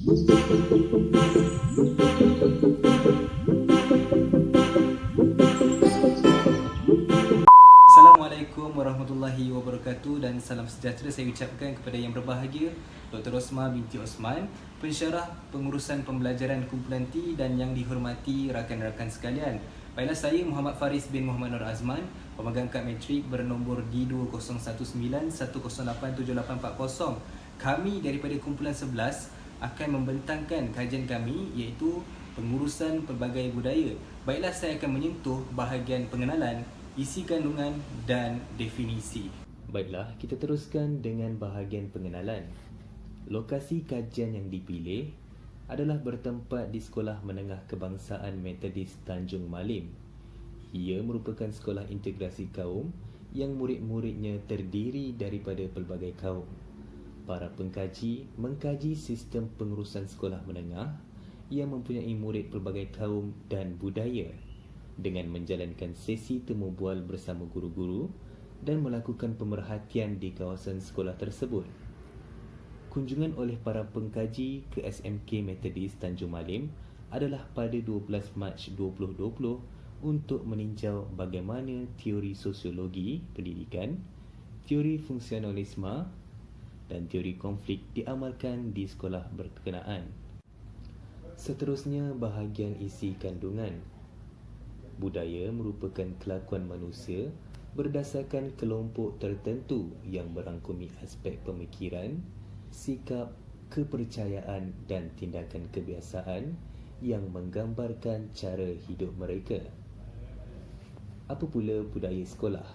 Assalamualaikum warahmatullahi wabarakatuh dan salam sejahtera saya ucapkan kepada yang berbahagia Dr. Rosmah binti Osman, pensyarah pengurusan pembelajaran kumpulan T, dan yang dihormati rakan-rakan sekalian. Baiklah, saya Muhammad Faris bin Muhammad Nur Azman, pemegang kad matrik bernombor D201910878840. Kami daripada kumpulan 11 akan membentangkan kajian kami iaitu pengurusan pelbagai budaya. Baiklah, saya akan menyentuh bahagian pengenalan, isi kandungan dan definisi. Baiklah, kita teruskan dengan bahagian pengenalan. Lokasi kajian yang dipilih adalah bertempat di Sekolah Menengah Kebangsaan Metodis Tanjung Malim. Ia merupakan sekolah integrasi kaum yang murid-muridnya terdiri daripada pelbagai kaum. Para pengkaji mengkaji sistem pengurusan sekolah menengah yang mempunyai murid pelbagai kaum dan budaya dengan menjalankan sesi temu bual bersama guru-guru dan melakukan pemerhatian di kawasan sekolah tersebut. Kunjungan oleh para pengkaji ke SMK Metodis Tanjung Malim adalah pada 12 Mac 2020 untuk meninjau bagaimana teori sosiologi pendidikan, teori fungsionalisme dan teori konflik diamalkan di sekolah berkenaan. Seterusnya, bahagian isi kandungan. Budaya merupakan kelakuan manusia berdasarkan kelompok tertentu yang merangkumi aspek pemikiran, sikap, kepercayaan dan tindakan kebiasaan yang menggambarkan cara hidup mereka. Apa pula budaya sekolah?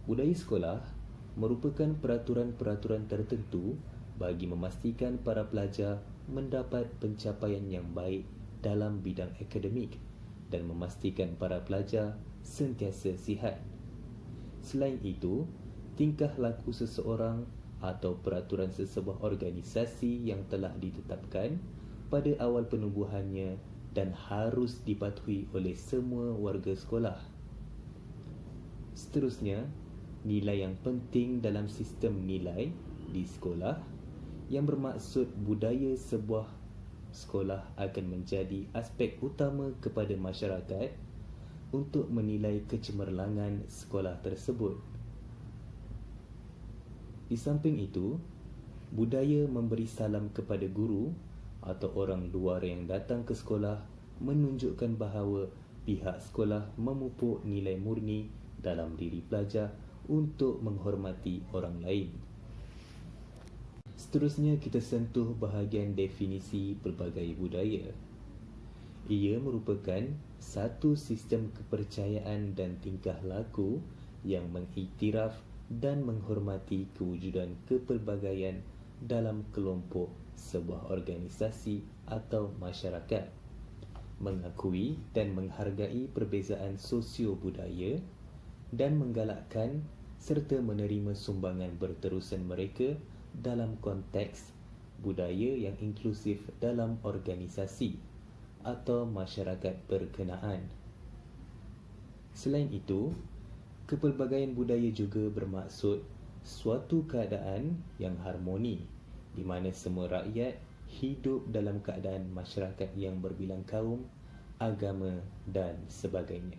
Budaya sekolah merupakan peraturan-peraturan tertentu bagi memastikan para pelajar mendapat pencapaian yang baik dalam bidang akademik dan memastikan para pelajar sentiasa sihat. Selain itu, tingkah laku seseorang atau peraturan sesebuah organisasi yang telah ditetapkan pada awal penubuhannya dan harus dipatuhi oleh semua warga sekolah. Seterusnya, nilai yang penting dalam sistem nilai di sekolah yang bermaksud budaya sebuah sekolah akan menjadi aspek utama kepada masyarakat untuk menilai kecemerlangan sekolah tersebut. Di samping itu, budaya memberi salam kepada guru atau orang luar yang datang ke sekolah menunjukkan bahawa pihak sekolah memupuk nilai murni dalam diri pelajar untuk menghormati orang lain. Seterusnya, kita sentuh bahagian definisi pelbagai budaya. Ia merupakan satu sistem kepercayaan dan tingkah laku yang mengiktiraf dan menghormati kewujudan kepelbagaian dalam kelompok, sebuah organisasi atau masyarakat, mengakui dan menghargai perbezaan sosio-budaya dan menggalakkan serta menerima sumbangan berterusan mereka dalam konteks budaya yang inklusif dalam organisasi atau masyarakat berkenaan. Selain itu, kepelbagaian budaya juga bermaksud suatu keadaan yang harmoni di mana semua rakyat hidup dalam keadaan masyarakat yang berbilang kaum, agama dan sebagainya.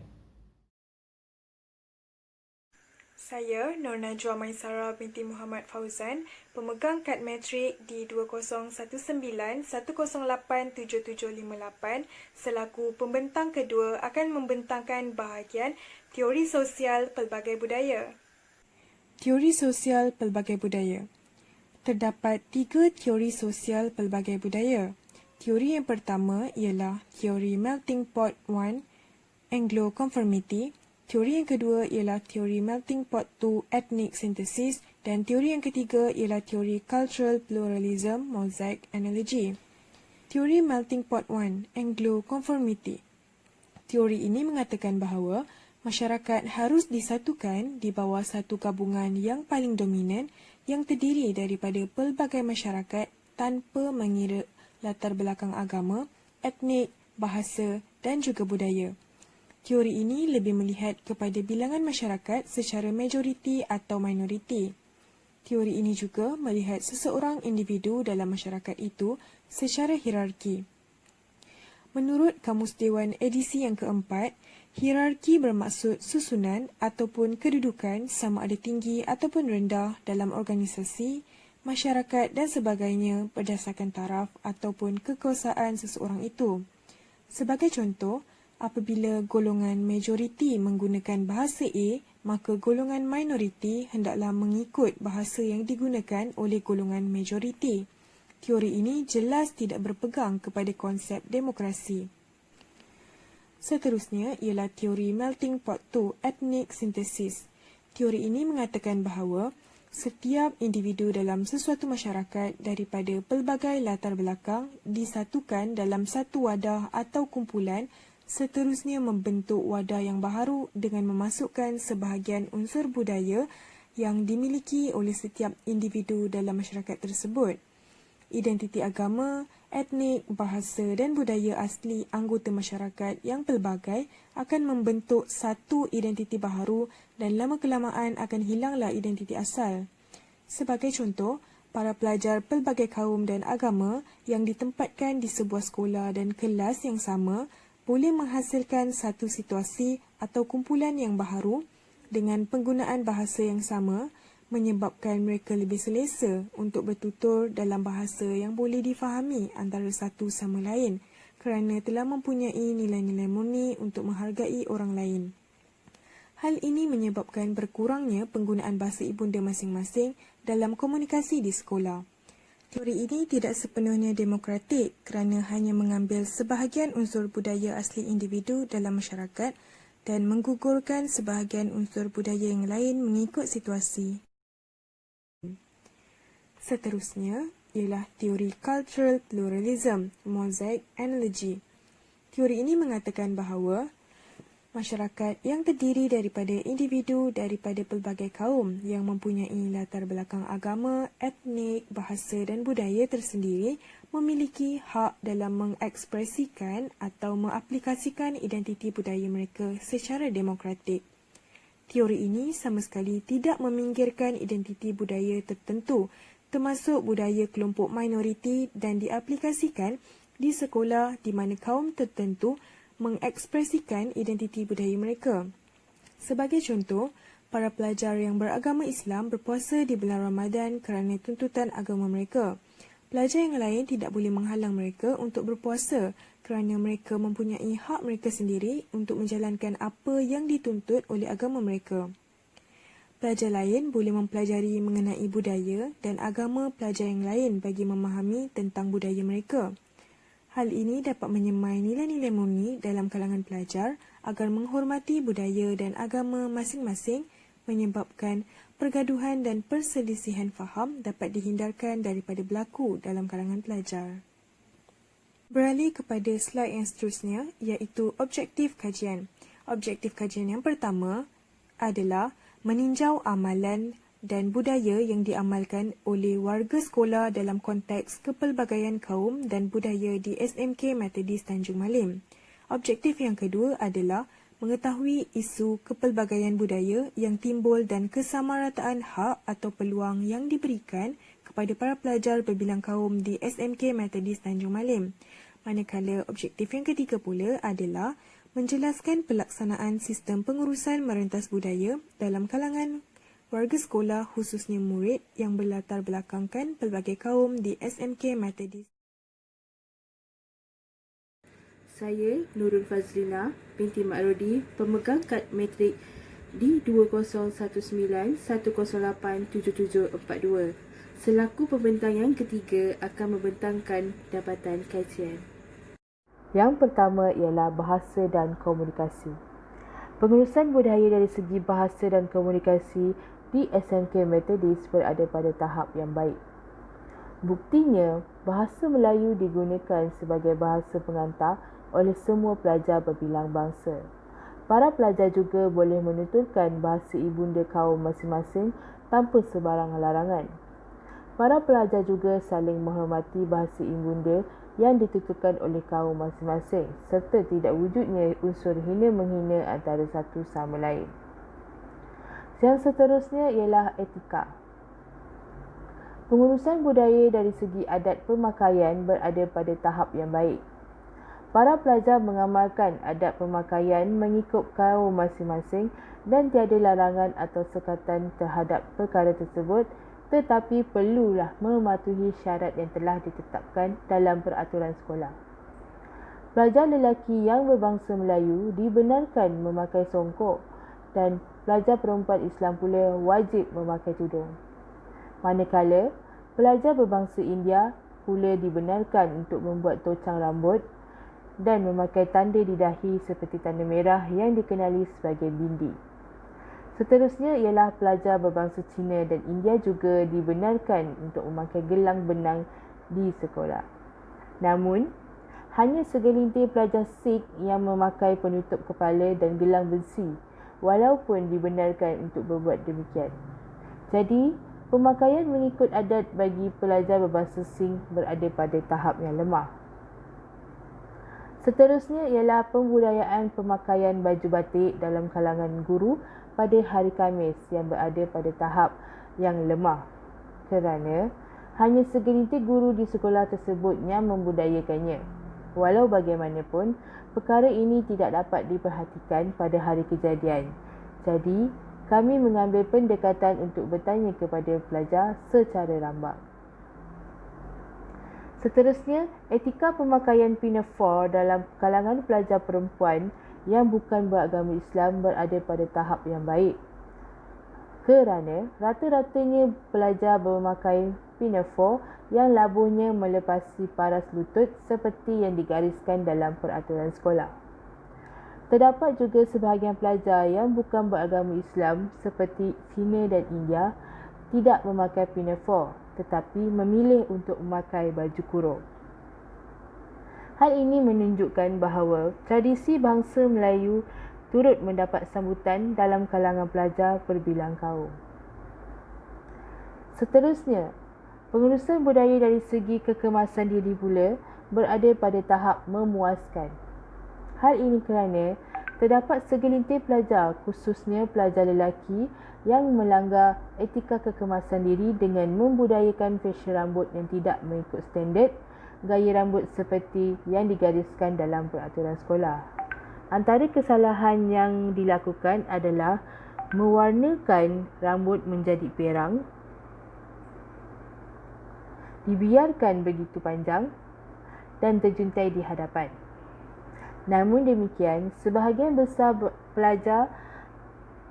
Saya, Nur Najwa Maisara binti Muhammad Fauzan, pemegang kad matrik D201910877758 selaku pembentang kedua akan membentangkan bahagian teori sosial pelbagai budaya. Teori sosial pelbagai budaya. Terdapat 3 teori sosial pelbagai budaya. Teori yang pertama ialah teori Melting Pot 1, Anglo-Conformity. Teori yang kedua ialah teori Melting Pot 2, Ethnic Synthesis, dan teori yang ketiga ialah teori Cultural Pluralism, Mosaic Analogy. Teori Melting Pot 1, Anglo-Conformity. Teori ini mengatakan bahawa masyarakat harus disatukan di bawah satu gabungan yang paling dominan yang terdiri daripada pelbagai masyarakat tanpa mengira latar belakang agama, etnik, bahasa dan juga budaya. Teori ini lebih melihat kepada bilangan masyarakat secara majoriti atau minoriti. Teori ini juga melihat seseorang individu dalam masyarakat itu secara hierarki. Menurut Kamus Dewan edisi yang keempat, hierarki bermaksud susunan ataupun kedudukan sama ada tinggi ataupun rendah dalam organisasi, masyarakat dan sebagainya berdasarkan taraf ataupun kekuasaan seseorang itu. Sebagai contoh, apabila golongan majoriti menggunakan bahasa A, maka golongan minoriti hendaklah mengikut bahasa yang digunakan oleh golongan majoriti. Teori ini jelas tidak berpegang kepada konsep demokrasi. Seterusnya ialah teori melting pot 2, ethnic synthesis. Teori ini mengatakan bahawa setiap individu dalam sesuatu masyarakat daripada pelbagai latar belakang disatukan dalam satu wadah atau kumpulan, seterusnya membentuk wadah yang baharu dengan memasukkan sebahagian unsur budaya yang dimiliki oleh setiap individu dalam masyarakat tersebut. Identiti agama, etnik, bahasa dan budaya asli anggota masyarakat yang pelbagai akan membentuk satu identiti baharu dan lama-kelamaan akan hilanglah identiti asal. Sebagai contoh, para pelajar pelbagai kaum dan agama yang ditempatkan di sebuah sekolah dan kelas yang sama boleh menghasilkan satu situasi atau kumpulan yang baharu dengan penggunaan bahasa yang sama, menyebabkan mereka lebih selesa untuk bertutur dalam bahasa yang boleh difahami antara satu sama lain kerana telah mempunyai nilai-nilai murni untuk menghargai orang lain. Hal ini menyebabkan berkurangnya penggunaan bahasa ibunda masing-masing dalam komunikasi di sekolah. Teori ini tidak sepenuhnya demokratik kerana hanya mengambil sebahagian unsur budaya asli individu dalam masyarakat dan menggugurkan sebahagian unsur budaya yang lain mengikut situasi. Seterusnya ialah teori cultural pluralism, mosaic analogy. Teori ini mengatakan bahawa masyarakat yang terdiri daripada individu daripada pelbagai kaum yang mempunyai latar belakang agama, etnik, bahasa dan budaya tersendiri memiliki hak dalam mengekspresikan atau mengaplikasikan identiti budaya mereka secara demokratik. Teori ini sama sekali tidak meminggirkan identiti budaya tertentu, termasuk budaya kelompok minoriti dan diaplikasikan di sekolah di mana kaum tertentu mengekspresikan identiti budaya mereka. Sebagai contoh, para pelajar yang beragama Islam berpuasa di bulan Ramadan kerana tuntutan agama mereka. Pelajar yang lain tidak boleh menghalang mereka untuk berpuasa kerana mereka mempunyai hak mereka sendiri untuk menjalankan apa yang dituntut oleh agama mereka. Pelajar lain boleh mempelajari mengenai budaya dan agama pelajar yang lain bagi memahami tentang budaya mereka. Hal ini dapat menyemai nilai-nilai murni dalam kalangan pelajar agar menghormati budaya dan agama masing-masing, menyebabkan pergaduhan dan perselisihan faham dapat dihindarkan daripada berlaku dalam kalangan pelajar. Beralih kepada slide yang seterusnya iaitu objektif kajian. Objektif kajian yang pertama adalah meninjau amalan dan budaya yang diamalkan oleh warga sekolah dalam konteks kepelbagaian kaum dan budaya di SMK Methodist Tanjung Malim. Objektif yang kedua adalah mengetahui isu kepelbagaian budaya yang timbul dan kesamarataan hak atau peluang yang diberikan kepada para pelajar berbilang kaum di SMK Methodist Tanjung Malim. Manakala objektif yang ketiga pula adalah menjelaskan pelaksanaan sistem pengurusan merentas budaya dalam kalangan warga sekolah khususnya murid yang berlatar belakangkan pelbagai kaum di SMK Methodist. Saya Nurul Fazlina binti Mak Rodi, pemegang kad matrik D201910877742. Selaku pembentang yang ketiga akan membentangkan dapatan kajian. Yang pertama ialah bahasa dan komunikasi. Pengurusan budaya dari segi bahasa dan komunikasi di SMK Methodist berada pada tahap yang baik. Buktinya, bahasa Melayu digunakan sebagai bahasa pengantar oleh semua pelajar berbilang bangsa. Para pelajar juga boleh menuturkan bahasa ibunda kaum masing-masing tanpa sebarang larangan. Para pelajar juga saling menghormati bahasa ibunda yang dituturkan oleh kaum masing-masing serta tidak wujudnya unsur hina-menghina antara satu sama lain. Yang seterusnya ialah etika. Pengurusan budaya dari segi adat pemakaian berada pada tahap yang baik. Para pelajar mengamalkan adat pemakaian mengikut kaum masing-masing dan tiada larangan atau sekatan terhadap perkara tersebut, tetapi perlulah mematuhi syarat yang telah ditetapkan dalam peraturan sekolah. Pelajar lelaki yang berbangsa Melayu dibenarkan memakai songkok dan pelajar perempuan Islam pula wajib memakai tudung. Manakala, pelajar berbangsa India pula dibenarkan untuk membuat tocang rambut dan memakai tanda di dahi seperti tanda merah yang dikenali sebagai bindi. Seterusnya ialah pelajar berbangsa Cina dan India juga dibenarkan untuk memakai gelang benang di sekolah. Namun, hanya segelintir pelajar Sikh yang memakai penutup kepala dan gelang besi, walaupun dibenarkan untuk berbuat demikian. Jadi, pemakaian mengikut adat bagi pelajar berbangsa Sikh berada pada tahap yang lemah. Seterusnya ialah pembudayaan pemakaian baju batik dalam kalangan guru pada hari Khamis yang berada pada tahap yang lemah kerana hanya segelintir guru di sekolah tersebut yang membudayakannya. Walau bagaimanapun, perkara ini tidak dapat diperhatikan pada hari kejadian. Jadi, kami mengambil pendekatan untuk bertanya kepada pelajar secara rambang. Seterusnya, etika pemakaian pinafore dalam kalangan pelajar perempuan yang bukan beragama Islam berada pada tahap yang baik. Kerana rata-ratanya pelajar memakai pinafore yang labuhnya melepasi paras lutut seperti yang digariskan dalam peraturan sekolah. Terdapat juga sebahagian pelajar yang bukan beragama Islam seperti Cina dan India tidak memakai pinafore tetapi memilih untuk memakai baju kurung. Hal ini menunjukkan bahawa tradisi bangsa Melayu turut mendapat sambutan dalam kalangan pelajar berbilang kaum. Seterusnya, pengurusan budaya dari segi kekemasan diri pula berada pada tahap memuaskan. Hal ini kerana terdapat segelintir pelajar, khususnya pelajar lelaki, yang melanggar etika kekemasan diri dengan membudayakan fashion rambut yang tidak mengikut standard gaya rambut seperti yang digariskan dalam peraturan sekolah. Antara kesalahan yang dilakukan adalah mewarnakan rambut menjadi perang, dibiarkan begitu panjang dan terjuntai di hadapan. Namun demikian, sebahagian besar pelajar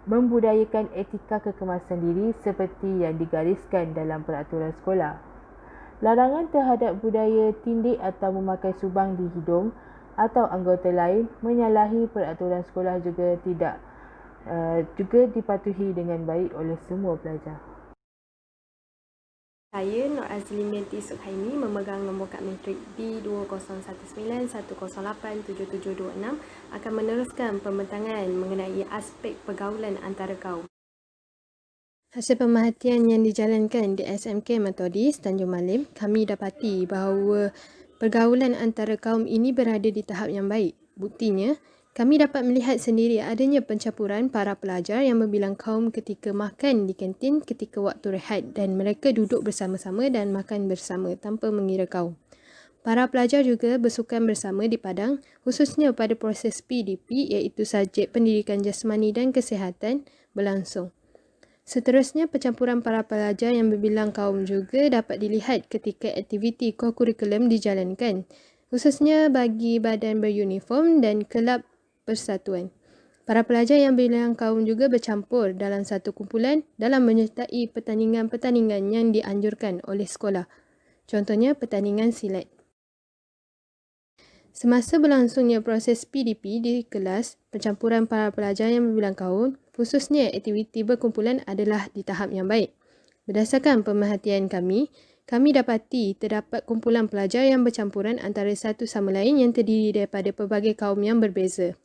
membudayakan etika kekemasan diri seperti yang digariskan dalam peraturan sekolah. Larangan terhadap budaya tindik atau memakai subang di hidung atau anggota lain menyalahi peraturan sekolah juga dipatuhi dengan baik oleh semua pelajar. Saya, Nur Azlin binti Sukhaimi, memegang nombor kad matrik B2019108776 akan meneruskan pembentangan mengenai aspek pergaulan antara kaum. Hasil pemerhatian yang dijalankan di SMK Methodist Tanjung Malim, kami dapati bahawa pergaulan antara kaum ini berada di tahap yang baik. Buktinya, kami dapat melihat sendiri adanya pencampuran para pelajar yang berbilang kaum ketika makan di kantin ketika waktu rehat dan mereka duduk bersama-sama dan makan bersama tanpa mengira kaum. Para pelajar juga bersukan bersama di padang, khususnya pada proses PDP iaitu subjek pendidikan jasmani dan kesihatan berlangsung. Seterusnya, pencampuran para pelajar yang berbilang kaum juga dapat dilihat ketika aktiviti kokurikulum dijalankan, khususnya bagi badan beruniform dan kelab persatuan. Para pelajar yang berbilang kaum juga bercampur dalam satu kumpulan dalam menyertai pertandingan-pertandingan yang dianjurkan oleh sekolah. Contohnya, pertandingan silat. Semasa berlangsungnya proses PDP di kelas, pencampuran para pelajar yang berbilang kaum, khususnya aktiviti berkumpulan adalah di tahap yang baik. Berdasarkan pemerhatian kami dapati terdapat kumpulan pelajar yang bercampuran antara satu sama lain yang terdiri daripada pelbagai kaum yang berbeza.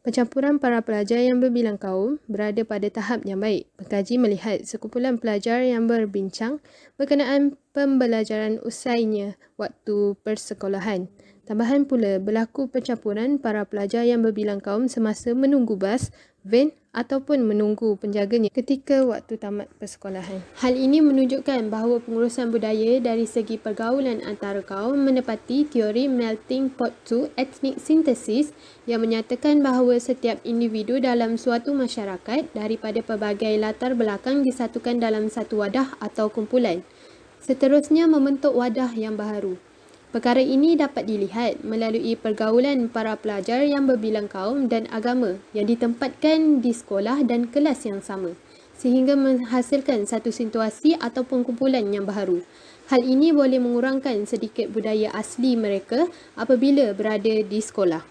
Pencampuran para pelajar yang berbilang kaum berada pada tahap yang baik. Pengkaji melihat sekumpulan pelajar yang berbincang berkenaan pembelajaran usainya waktu persekolahan. Tambahan pula berlaku pencampuran para pelajar yang berbilang kaum semasa menunggu bas, van ataupun menunggu penjaganya ketika waktu tamat persekolahan. Hal ini menunjukkan bahawa pengurusan budaya dari segi pergaulan antara kaum menepati teori melting pot to ethnic synthesis yang menyatakan bahawa setiap individu dalam suatu masyarakat daripada pelbagai latar belakang disatukan dalam satu wadah atau kumpulan. Seterusnya membentuk wadah yang baharu. Perkara ini dapat dilihat melalui pergaulan para pelajar yang berbilang kaum dan agama yang ditempatkan di sekolah dan kelas yang sama, sehingga menghasilkan satu situasi ataupun kumpulan yang baharu. Hal ini boleh mengurangkan sedikit budaya asli mereka apabila berada di sekolah.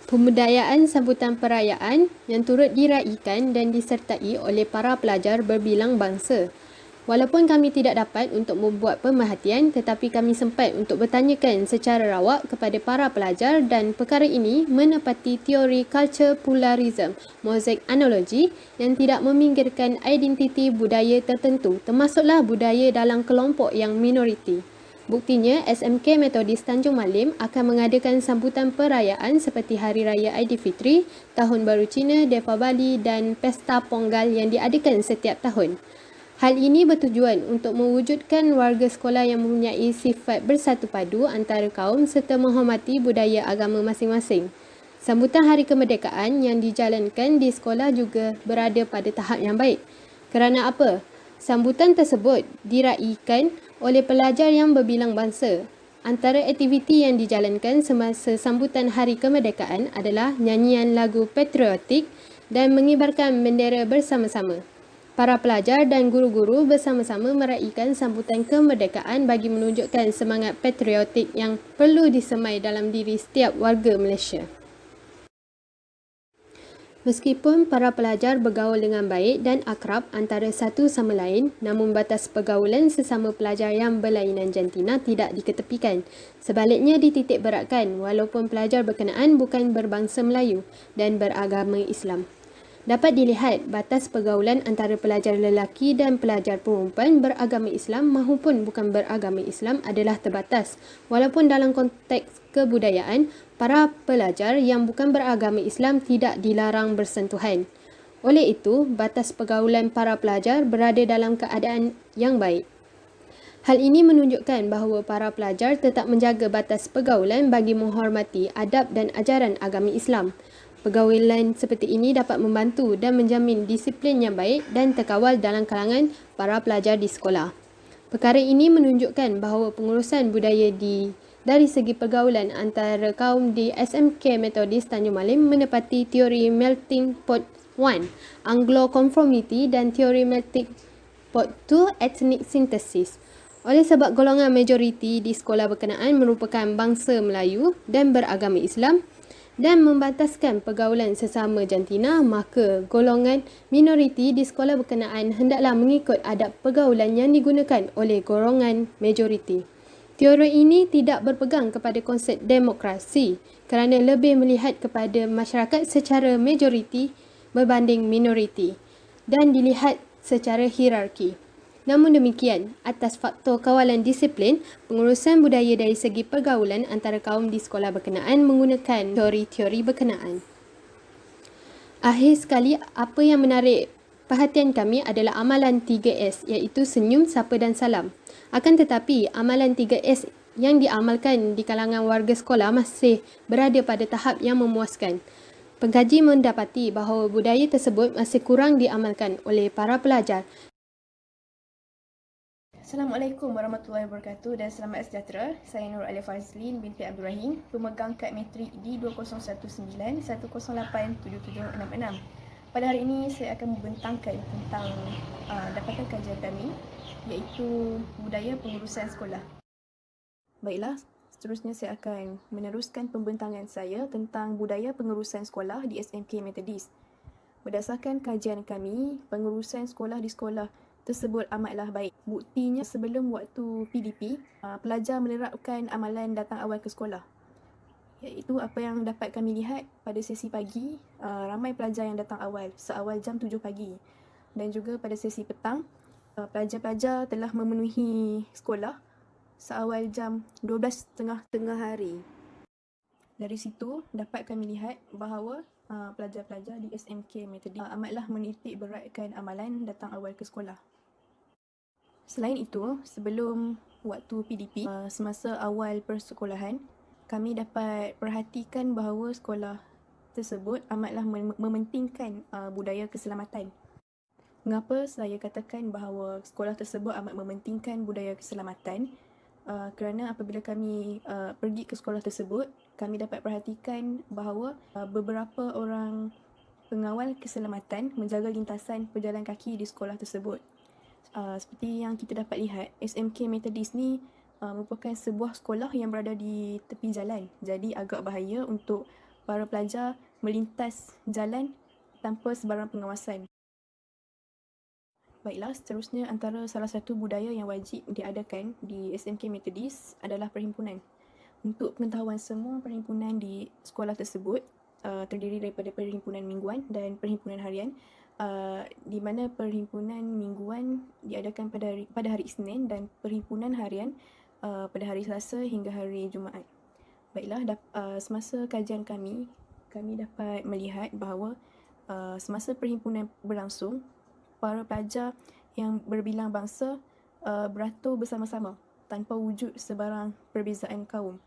Pembudayaan sambutan perayaan yang turut diraikan dan disertai oleh para pelajar berbilang bangsa. Walaupun kami tidak dapat untuk membuat pemerhatian, tetapi kami sempat untuk bertanyakan secara rawak kepada para pelajar dan perkara ini menepati teori culture pluralism, mosaic analogi yang tidak meminggirkan identiti budaya tertentu, termasuklah budaya dalam kelompok yang minoriti. Buktinya, SMK Metodis Tanjung Malim akan mengadakan sambutan perayaan seperti Hari Raya Aidilfitri, Tahun Baru Cina, Deva Bali dan Pesta Ponggal yang diadakan setiap tahun. Hal ini bertujuan untuk mewujudkan warga sekolah yang mempunyai sifat bersatu padu antara kaum serta menghormati budaya agama masing-masing. Sambutan Hari Kemerdekaan yang dijalankan di sekolah juga berada pada tahap yang baik. Kerana apa? Sambutan tersebut diraikan oleh pelajar yang berbilang bangsa. Antara aktiviti yang dijalankan semasa sambutan Hari Kemerdekaan adalah nyanyian lagu patriotik dan mengibarkan bendera bersama-sama. Para pelajar dan guru-guru bersama-sama meraikan sambutan kemerdekaan bagi menunjukkan semangat patriotik yang perlu disemai dalam diri setiap warga Malaysia. Meskipun para pelajar bergaul dengan baik dan akrab antara satu sama lain, namun batas pergaulan sesama pelajar yang berlainan jantina tidak diketepikan. Sebaliknya dititik beratkan walaupun pelajar berkenaan bukan berbangsa Melayu dan beragama Islam. Dapat dilihat batas pergaulan antara pelajar lelaki dan pelajar perempuan beragama Islam maupun bukan beragama Islam adalah terbatas. Walaupun dalam konteks kebudayaan, para pelajar yang bukan beragama Islam tidak dilarang bersentuhan. Oleh itu, batas pergaulan para pelajar berada dalam keadaan yang baik. Hal ini menunjukkan bahawa para pelajar tetap menjaga batas pergaulan bagi menghormati adab dan ajaran agama Islam. Pergaulan seperti ini dapat membantu dan menjamin disiplin yang baik dan terkawal dalam kalangan para pelajar di sekolah. Perkara ini menunjukkan bahawa pengurusan budaya dari segi pergaulan antara kaum di SMK Metodis Tanjung Malim menepati teori melting pot 1, Anglo-conformity dan teori melting pot 2, ethnic synthesis. Oleh sebab golongan majoriti di sekolah berkenaan merupakan bangsa Melayu dan beragama Islam, dan membataskan pergaulan sesama jantina, maka golongan minoriti di sekolah berkenaan hendaklah mengikut adab pergaulan yang digunakan oleh golongan majoriti. Teori ini tidak berpegang kepada konsep demokrasi kerana lebih melihat kepada masyarakat secara majoriti berbanding minoriti dan dilihat secara hierarki. Namun demikian, atas faktor kawalan disiplin, pengurusan budaya dari segi pergaulan antara kaum di sekolah berkenaan menggunakan teori-teori berkenaan. Akhir sekali, apa yang menarik perhatian kami adalah amalan 3S, iaitu senyum, sapa dan salam. Akan tetapi, amalan 3S yang diamalkan di kalangan warga sekolah masih berada pada tahap yang memuaskan. Pengkaji mendapati bahawa budaya tersebut masih kurang diamalkan oleh para pelajar. Assalamualaikum warahmatullahi wabarakatuh dan selamat sejahtera. Saya Nur Alif Fazlin binti Abdul Rahim, pemegang kad matrik di 2019-108-7766. Pada hari ini saya akan membentangkan tentang dapatan kajian kami, iaitu budaya pengurusan sekolah. Baiklah, seterusnya saya akan meneruskan pembentangan saya tentang budaya pengurusan sekolah di SMK Metodis. Berdasarkan kajian kami, pengurusan sekolah di sekolah tersebut amatlah baik. Buktinya sebelum waktu PDP, pelajar menerapkan amalan datang awal ke sekolah. Iaitu apa yang dapat kami lihat pada sesi pagi, ramai pelajar yang datang awal, seawal jam 7 pagi. Dan juga pada sesi petang, pelajar-pelajar telah memenuhi sekolah seawal jam 12.30 tengah hari. Dari situ dapat kami lihat bahawa pelajar-pelajar di SMK Methodist amatlah menitik beratkan amalan datang awal ke sekolah. Selain itu, sebelum waktu PDP, semasa awal persekolahan, kami dapat perhatikan bahawa sekolah tersebut amatlah mementingkan budaya keselamatan. Mengapa saya katakan bahawa sekolah tersebut amat mementingkan budaya keselamatan? Kerana apabila kami pergi ke sekolah tersebut, kami dapat perhatikan bahawa beberapa orang pengawal keselamatan menjaga lintasan pejalan kaki di sekolah tersebut. Seperti yang kita dapat lihat, SMK Methodist ni merupakan sebuah sekolah yang berada di tepi jalan. Jadi agak bahaya untuk para pelajar melintas jalan tanpa sebarang pengawasan. Baiklah, seterusnya antara salah satu budaya yang wajib diadakan di SMK Methodist adalah perhimpunan. Untuk pengetahuan, semua perhimpunan di sekolah tersebut terdiri daripada perhimpunan mingguan dan perhimpunan harian, di mana perhimpunan mingguan diadakan pada hari Isnin dan perhimpunan harian pada hari Selasa hingga hari Jumaat. Baiklah, semasa kajian kami dapat melihat bahawa semasa perhimpunan berlangsung, para pelajar yang berbilang bangsa beratur bersama-sama tanpa wujud sebarang perbezaan kaum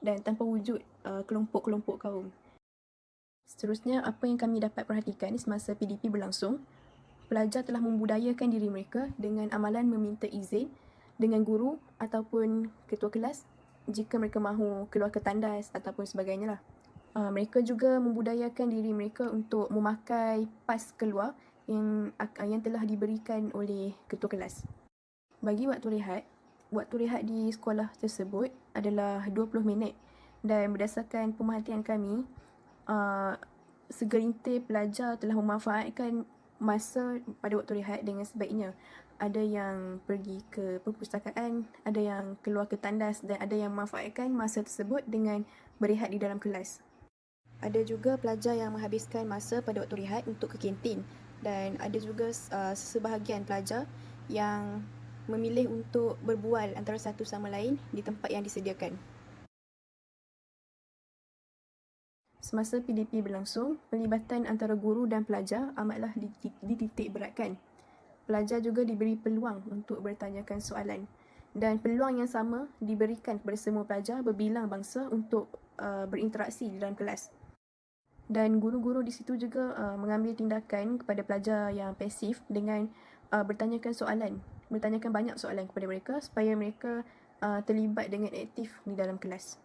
dan tanpa wujud kelompok-kelompok kaum. Seterusnya, apa yang kami dapat perhatikan semasa PDP berlangsung, pelajar telah membudayakan diri mereka dengan amalan meminta izin dengan guru ataupun ketua kelas jika mereka mahu keluar ke tandas ataupun sebagainya lah. Mereka juga membudayakan diri mereka untuk memakai pas keluar yang telah diberikan oleh ketua kelas. Bagi waktu rehat di sekolah tersebut adalah 20 minit dan berdasarkan pemerhatian kami, segelintir pelajar telah memanfaatkan masa pada waktu rehat dengan sebaiknya. Ada yang pergi ke perpustakaan, ada yang keluar ke tandas dan ada yang memanfaatkan masa tersebut dengan berehat di dalam kelas. Ada juga pelajar yang menghabiskan masa pada waktu rehat untuk ke kantin dan ada juga sebahagian pelajar yang memilih untuk berbual antara satu sama lain di tempat yang disediakan. Semasa PDP berlangsung, pelibatan antara guru dan pelajar amatlah dititik beratkan. Pelajar juga diberi peluang untuk bertanyakan soalan dan peluang yang sama diberikan kepada semua pelajar berbilang bangsa untuk berinteraksi di dalam kelas. Dan guru-guru di situ juga mengambil tindakan kepada pelajar yang pasif dengan bertanyakan banyak soalan kepada mereka supaya mereka terlibat dengan aktif di dalam kelas.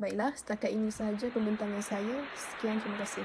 Baiklah, setakat ini sahaja pembentangan saya. Sekian, terima kasih.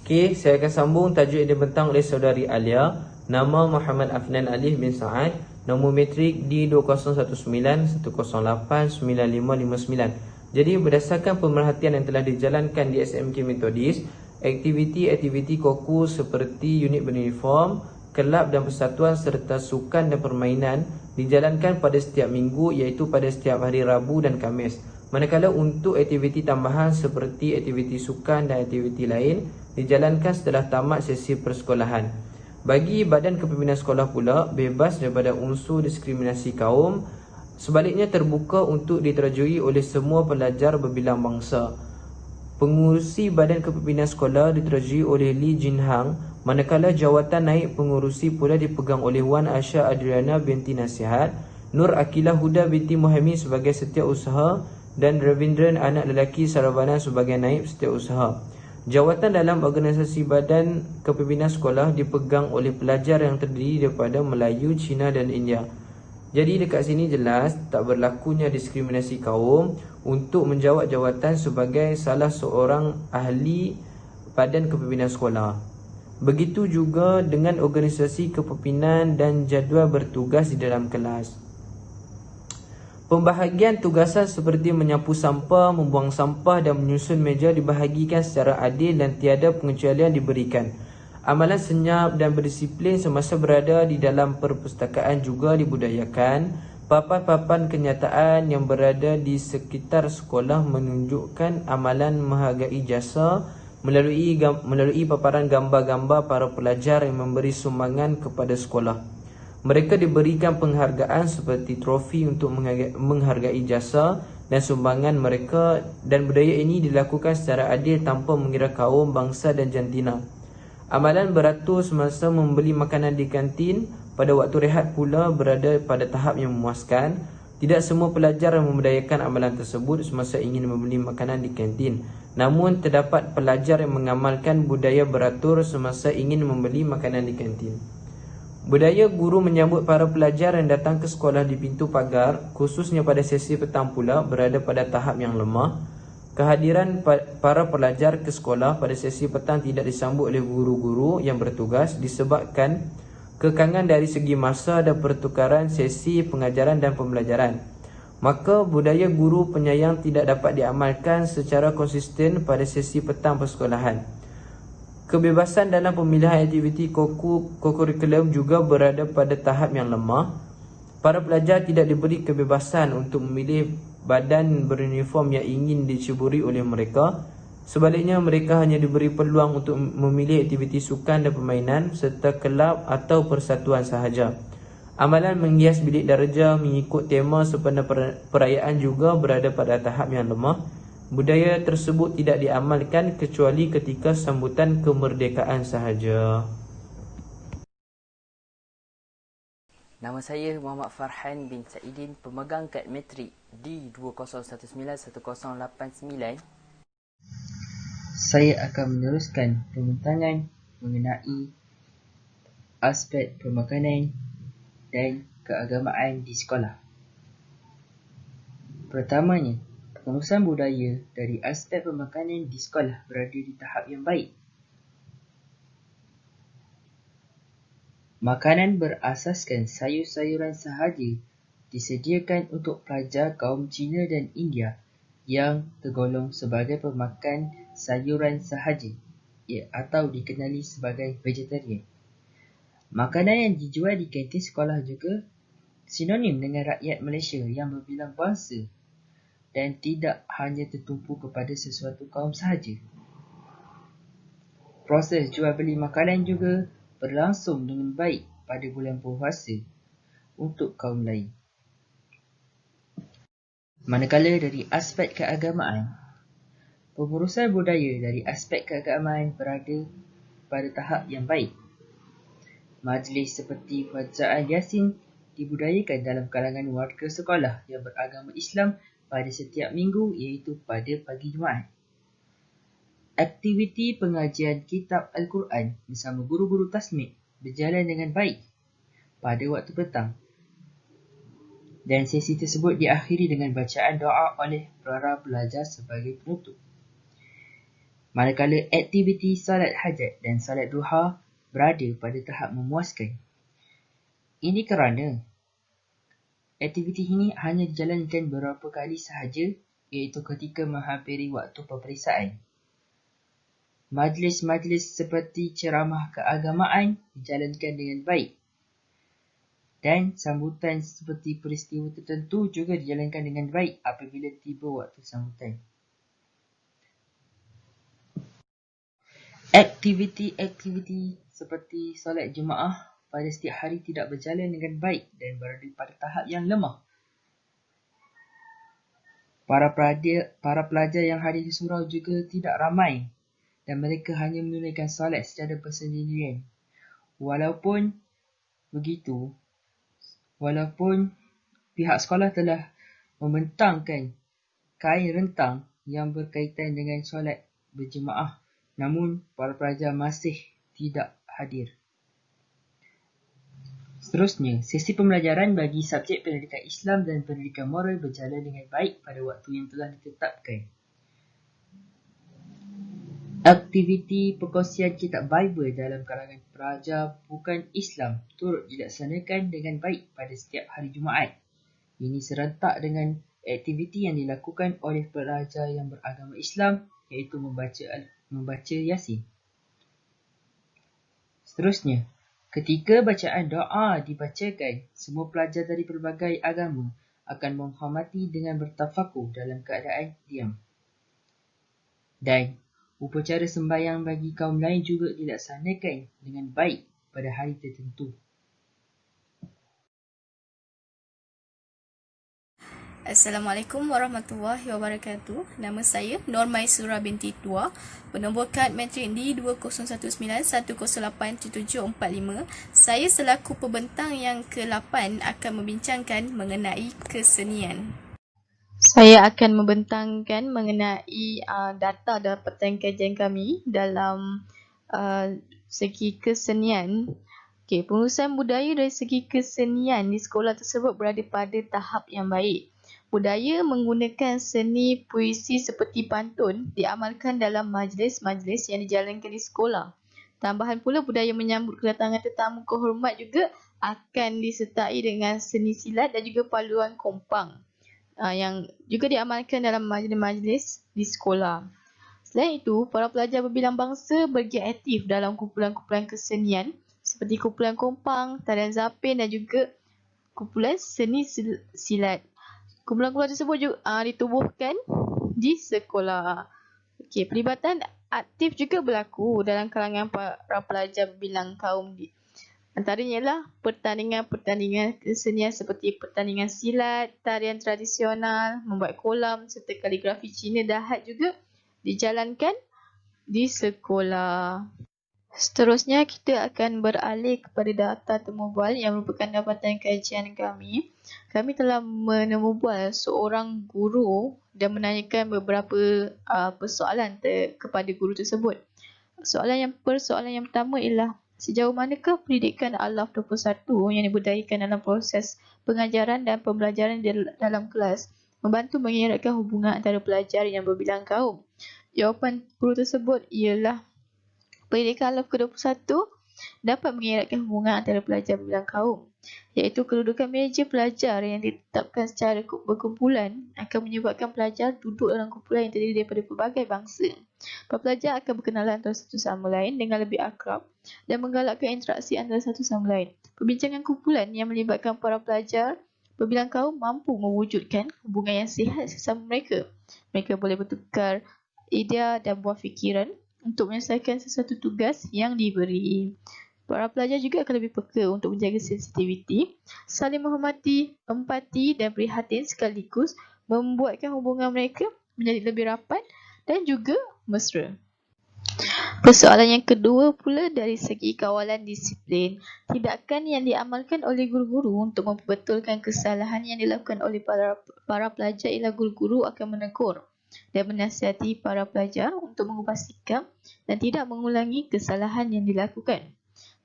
Okey, saya akan sambung. Tajuk yang dibentang oleh saudari Alia. Nama Muhammad Afnan Alif bin Sa'ad. Nombor matrik D20191089559. Jadi berdasarkan pemerhatian yang telah dijalankan di SMK Methodist, aktiviti-aktiviti koku seperti unit beruniform, kelab dan persatuan serta sukan dan permainan dijalankan pada setiap minggu, iaitu pada setiap hari Rabu dan Khamis. Manakala untuk aktiviti tambahan seperti aktiviti sukan dan aktiviti lain dijalankan setelah tamat sesi persekolahan. Bagi badan kepimpinan sekolah pula, bebas daripada unsur diskriminasi kaum, sebaliknya terbuka untuk diterajui oleh semua pelajar berbilang bangsa. Pengurusi badan kepimpinan sekolah diterajui oleh Lee Jin Hang, manakala jawatan naib pengurusi pula dipegang oleh Wan Asha Adriana binti Nasihat, Nur Akilah Huda binti Muhammad sebagai setiausaha dan Ravindran anak lelaki Saravana sebagai naib setiausaha. Jawatan dalam organisasi badan kepimpinan sekolah dipegang oleh pelajar yang terdiri daripada Melayu, Cina dan India. Jadi dekat sini jelas tak berlakunya diskriminasi kaum untuk menjawat jawatan sebagai salah seorang ahli badan kepimpinan sekolah. Begitu juga dengan organisasi kepimpinan dan jadual bertugas di dalam kelas. Pembahagian tugasan seperti menyapu sampah, membuang sampah dan menyusun meja dibahagikan secara adil dan tiada pengecualian diberikan. Amalan senyap dan berdisiplin semasa berada di dalam perpustakaan juga dibudayakan. Papan-papan kenyataan yang berada di sekitar sekolah menunjukkan amalan menghargai jasa melalui paparan gambar-gambar para pelajar yang memberi sumbangan kepada sekolah. Mereka diberikan penghargaan seperti trofi untuk menghargai jasa dan sumbangan mereka, dan budaya ini dilakukan secara adil tanpa mengira kaum, bangsa dan jantina. Amalan beratur semasa membeli makanan di kantin pada waktu rehat pula berada pada tahap yang memuaskan. Tidak semua pelajar memberdayakan amalan tersebut semasa ingin membeli makanan di kantin. Namun terdapat pelajar yang mengamalkan budaya beratur semasa ingin membeli makanan di kantin. Budaya guru menyambut para pelajar yang datang ke sekolah di pintu pagar, khususnya pada sesi petang pula, berada pada tahap yang lemah. Kehadiran para pelajar ke sekolah pada sesi petang tidak disambut oleh guru-guru yang bertugas disebabkan kekangan dari segi masa dan pertukaran sesi pengajaran dan pembelajaran. Maka budaya guru penyayang tidak dapat diamalkan secara konsisten pada sesi petang persekolahan. Kebebasan dalam pemilihan aktiviti kokurikulum juga berada pada tahap yang lemah. Para pelajar tidak diberi kebebasan untuk memilih badan beruniform yang ingin diceburi oleh mereka. Sebaliknya, mereka hanya diberi peluang untuk memilih aktiviti sukan dan permainan serta kelab atau persatuan sahaja. Amalan menghias bilik darjah mengikut tema sepanjang perayaan juga berada pada tahap yang lemah. Budaya tersebut tidak diamalkan kecuali ketika sambutan kemerdekaan sahaja. Nama saya Muhammad Farhan bin Saidin, pemegang kad matrik D20191089. Saya akan meneruskan pembintangan mengenai aspek pemakanan dan keagamaan di sekolah. Pertamanya, pengurusan budaya dari aspek pemakanan di sekolah berada di tahap yang baik. Makanan berasaskan sayur-sayuran sahaja disediakan untuk pelajar kaum Cina dan India yang tergolong sebagai pemakan sayuran sahaja atau dikenali sebagai vegetarian. Makanan yang dijual di kantin sekolah juga sinonim dengan rakyat Malaysia yang berbilang bangsa dan tidak hanya tertumpu kepada sesuatu kaum sahaja. Proses jual beli makanan juga berlangsung dengan baik pada bulan puasa untuk kaum lain. Manakala dari aspek keagamaan, pengurusan budaya dari aspek keagamaan berada pada tahap yang baik. Majlis seperti bacaan Yasin dibudayakan dalam kalangan warga sekolah yang beragama Islam pada setiap minggu, iaitu pada pagi Jumaat. Aktiviti pengajian kitab Al-Quran bersama guru-guru tasmid berjalan dengan baik pada waktu petang. Dan sesi tersebut diakhiri dengan bacaan doa oleh para pelajar sebagai penutup. Manakala aktiviti salat hajat dan salat duha berada pada tahap memuaskan. Ini kerana aktiviti ini hanya dijalankan beberapa kali sahaja, iaitu ketika menghampiri waktu peperiksaan. Majlis-majlis seperti ceramah keagamaan dijalankan dengan baik. Dan sambutan seperti peristiwa tertentu juga dijalankan dengan baik apabila tiba waktu sambutan. Aktiviti-aktiviti seperti solat Jumaah pada setiap hari tidak berjalan dengan baik dan berada pada tahap yang lemah. Para pelajar yang hadir di surau juga tidak ramai dan mereka hanya menunaikan solat secara bersendirian. Walaupun pihak sekolah telah membentangkan kain rentang yang berkaitan dengan solat berjemaah, namun para pelajar masih tidak hadir. Seterusnya, sesi pembelajaran bagi subjek pendidikan Islam dan pendidikan moral berjalan dengan baik pada waktu yang telah ditetapkan. Aktiviti perkongsian kitab Bible dalam kalangan pelajar bukan Islam turut dilaksanakan dengan baik pada setiap hari Jumaat. Ini serentak dengan aktiviti yang dilakukan oleh pelajar yang beragama Islam, iaitu membaca Yasin. Seterusnya, ketika bacaan doa dibacakan, semua pelajar dari pelbagai agama akan menghormati dengan bertafakur dalam keadaan diam. Dan upacara sembahyang bagi kaum lain juga dilaksanakan dengan baik pada hari tertentu. Assalamualaikum warahmatullahi wabarakatuh. Nama saya Nur Maisura binti Tua. Bernombor kad matrik D2019108745. Saya selaku pembentang yang ke-8 akan membincangkan mengenai kesenian. Saya akan membentangkan mengenai data dapatan kajian kami dalam segi kesenian. Okey, pengurusan budaya dari segi kesenian di sekolah tersebut berada pada tahap yang baik. Budaya menggunakan seni puisi seperti pantun diamalkan dalam majlis-majlis yang dijalankan di sekolah. Tambahan pula, budaya menyambut kedatangan tetamu kehormat juga akan disertai dengan seni silat dan juga paduan kompang yang juga diamalkan dalam majlis-majlis di sekolah. Selain itu, para pelajar berbilang bangsa bergiat aktif dalam kumpulan-kumpulan kesenian seperti kumpulan kompang, tarian zapin dan juga kumpulan seni silat. Kumpulan-kumpulan tersebut juga ditubuhkan di sekolah. Okey, pelibatan aktif juga berlaku dalam kalangan para pelajar berbilang kaum. Antaranya ialah pertandingan-pertandingan kesenian seperti pertandingan silat, tarian tradisional, membuat kolam serta kaligrafi Cina Dahat juga dijalankan di sekolah. Seterusnya, kita akan beralih kepada data temubual yang merupakan dapatan kajian kami. Kami telah menemubual seorang guru dan menanyakan beberapa persoalan kepada guru tersebut. Persoalan yang pertama ialah, sejauh manakah pendidikan Alaf 21 yang dibudayakan dalam proses pengajaran dan pembelajaran dalam kelas membantu mengeratkan hubungan antara pelajar yang berbilang kaum? Jawapan guru tersebut ialah, pendidikan Alaf ke-21 dapat mengeratkan hubungan antara pelajar berbilang kaum, iaitu kedudukan meja pelajar yang ditetapkan secara berkumpulan akan menyebabkan pelajar duduk dalam kumpulan yang terdiri daripada pelbagai bangsa. Para pelajar akan berkenalan antara satu sama lain dengan lebih akrab dan menggalakkan interaksi antara satu sama lain. Perbincangan kumpulan yang melibatkan para pelajar berbilang kaum mampu mewujudkan hubungan yang sihat sesama mereka. Mereka boleh bertukar idea dan buah fikiran untuk menyelesaikan sesuatu tugas yang diberi. Para pelajar juga akan lebih peka untuk menjaga sensitiviti, saling menghormati, empati dan prihatin sekaligus membuatkan hubungan mereka menjadi lebih rapat dan juga mesra. Persoalan yang kedua pula dari segi kawalan disiplin. Tindakan yang diamalkan oleh guru-guru untuk memperbetulkan kesalahan yang dilakukan oleh para pelajar ialah guru-guru akan menegur dan menasihati para pelajar untuk mengubah sikap dan tidak mengulangi kesalahan yang dilakukan.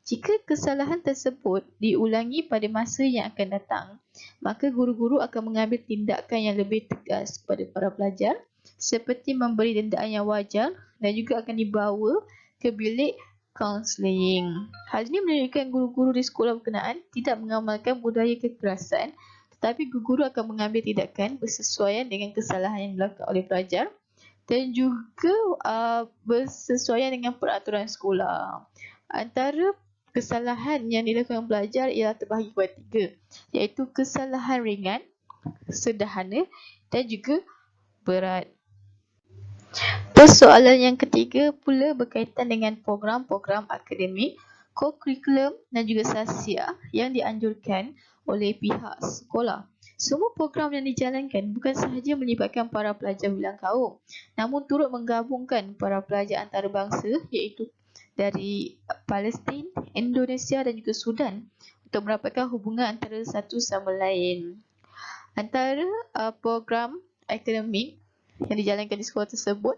Jika kesalahan tersebut diulangi pada masa yang akan datang, maka guru-guru akan mengambil tindakan yang lebih tegas kepada para pelajar seperti memberi dendaan yang wajar dan juga akan dibawa ke bilik kaunseling. Hal ini menunjukkan guru-guru di sekolah berkenaan tidak mengamalkan budaya kekerasan, tetapi guru-guru akan mengambil tindakan bersesuaian dengan kesalahan yang dilakukan oleh pelajar dan juga bersesuaian dengan peraturan sekolah. Antara kesalahan yang dilakukan pelajar ialah terbahagi kepada 3, iaitu kesalahan ringan, sederhana dan juga berat. Persoalan yang ketiga pula berkaitan dengan program-program akademik, co-curriculum dan juga sasia yang dianjurkan oleh pihak sekolah. Semua program yang dijalankan bukan sahaja melibatkan para pelajar berbilang kaum, namun turut menggabungkan para pelajar antarabangsa iaitu dari Palestin, Indonesia dan juga Sudan untuk merapatkan hubungan antara satu sama lain. Antara program akademik yang dijalankan di sekolah tersebut